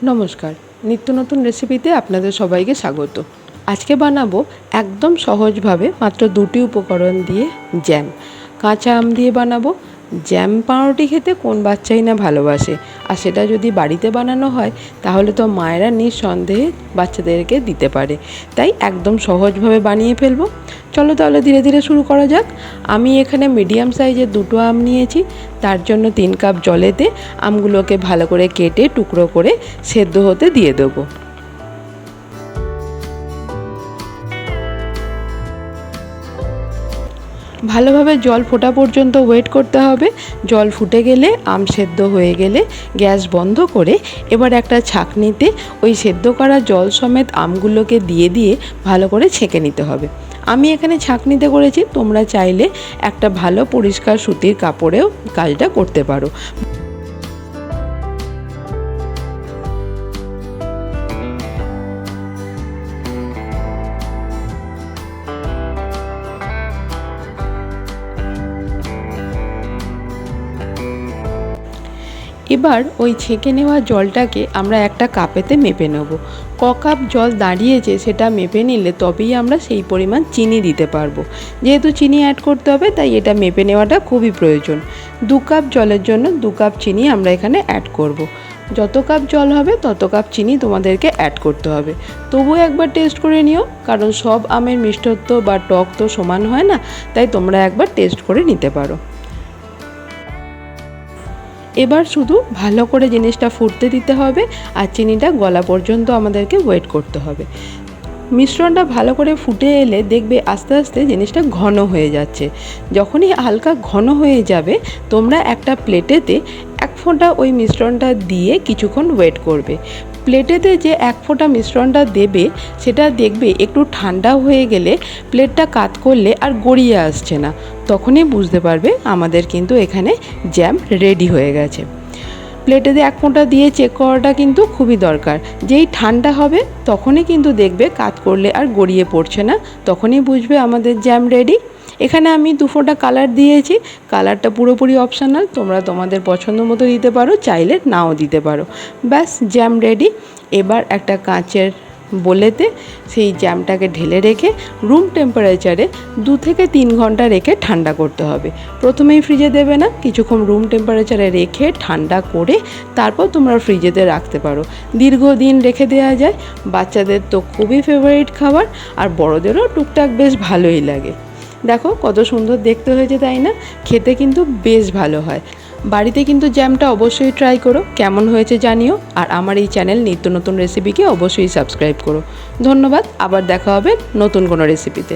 নমস্কার, নিত্য নতুন রেসিপিতে আপনাদের সবাইকে স্বাগত। আজকে বানাবো একদম সহজভাবে মাত্র দুটি উপকরণ দিয়ে জ্যাম। কাঁচা আম দিয়ে বানাবো। জ্যাম পাউরুটি খেতে কোন বাচ্চাই না ভালোবাসে, আর সেটা যদি বাড়িতে বানানো হয় তাহলে তো মায়েরা নিঃসন্দেহে বাচ্চাদেরকে দিতে পারে। তাই একদম সহজভাবে বানিয়ে ফেলবো। চলো তাহলে ধীরে ধীরে শুরু করা যাক। আমি এখানে মিডিয়াম সাইজের দুটো আম নিয়েছি। তার জন্য 3 কাপ জলেতে আমগুলোকে ভালো করে কেটে টুকরো করে সেদ্ধ হতে দিয়ে দেবো। ভালোভাবে জল ফোটা পর্যন্ত ওয়েট করতে হবে। জল ফুটে গেলে আম সেদ্ধ হয়ে গেলে গ্যাস বন্ধ করে এবার একটা ছাঁকনিতে ওই সেদ্ধ করা জল সমেত আমগুলোকে দিয়ে ভালো করে ছেঁকে নিতে হবে। আমি এখানে ছাঁকনিতে করেছি, তোমরা চাইলে একটা ভালো পরিষ্কার সুতির কাপড়েও কাজটা করতে পারো। এবার ওই ছেঁকে নেওয়া জলটাকে আমরা একটা কাপেতে মেপে নেব। ক কাপ জল দাঁড়িয়েছে সেটা মেপে নিলে তবেই আমরা সেই পরিমাণ চিনি দিতে পারবো। যেহেতু চিনি অ্যাড করতে হবে তাই এটা মেপে নেওয়াটা খুবই প্রয়োজন। 2 কাপ জলের জন্য 2 কাপ চিনি আমরা এখানে অ্যাড করব। যত কাপ জল হবে তত কাপ চিনি তোমাদেরকে অ্যাড করতে হবে। তবুও একবার টেস্ট করে নিও, কারণ সব আমের মিষ্টত্ব বা টক তো সমান হয় না, তাই তোমরা একবার টেস্ট করে নিতে পারো। এবার শুধু ভালো করে জিনিসটা ফুটতে দিতে হবে আর চিনিটা গলা পর্যন্ত আমাদেরকে ওয়েট করতে হবে। মিশ্রণটা ভালো করে ফুটে এলে দেখবে আস্তে আস্তে জিনিসটা ঘন হয়ে যাচ্ছে। যখনই হালকা ঘন হয়ে যাবে তোমরা একটা প্লেটেতে 1 ফোঁটা ওই মিশ্রণটা দিয়ে কিছুক্ষণ ওয়েট করবে। প্লেটেতে যে 1 ফোঁটা মিশ্রণটা দেবে সেটা দেখবে একটু ঠান্ডা হয়ে গেলে প্লেটটা কাত করলে আর গড়িয়ে আসছে না, তখনই বুঝতে পারবে আমাদের কিন্তু এখানে জ্যাম রেডি হয়ে গেছে। প্লেটেতে 1 ফোঁটা দিয়ে চেক করাটা কিন্তু খুবই দরকার। যেই ঠান্ডা হবে তখনই কিন্তু দেখবে কাত করলে আর গড়িয়ে পড়ছে না, তখনই বুঝবে আমাদের জ্যাম রেডি। এখানে আমি 2 ফোঁটা কালার দিয়েছি। কালারটা পুরোপুরি অপশনাল, তোমরা তোমাদের পছন্দ মতো দিতে পারো, চাইলে নাও দিতে পারো। ব্যাস, জ্যাম রেডি। এবার একটা কাঁচের বোলেতে সেই জ্যামটাকে ঢেলে রেখে রুম টেম্পারেচারে 2 থেকে 3 ঘন্টা রেখে ঠান্ডা করতে হবে। প্রথমেই ফ্রিজে দেবে না, কিছুক্ষণ রুম টেম্পারেচারে রেখে ঠান্ডা করে তারপর তোমরা ফ্রিজেতে রাখতে পারো। দীর্ঘদিন রেখে দেওয়া যায়। বাচ্চাদের তো খুবই ফেভারিট খাবার, আর বড়দেরও টুকটাক বেশ ভালোই লাগে। দেখো কত সুন্দর দেখতে হয়েছে, তাই না? খেতে কিন্তু বেশ ভালো হয়। বাড়িতে কিন্তু জ্যামটা অবশ্যই ট্রাই করো, কেমন হয়েছে জানিও। আর আমার এই চ্যানেল নিত্য নতুন রেসিপিকে অবশ্যই সাবস্ক্রাইব করো। ধন্যবাদ, আবার দেখা হবে নতুন কোনো রেসিপিতে।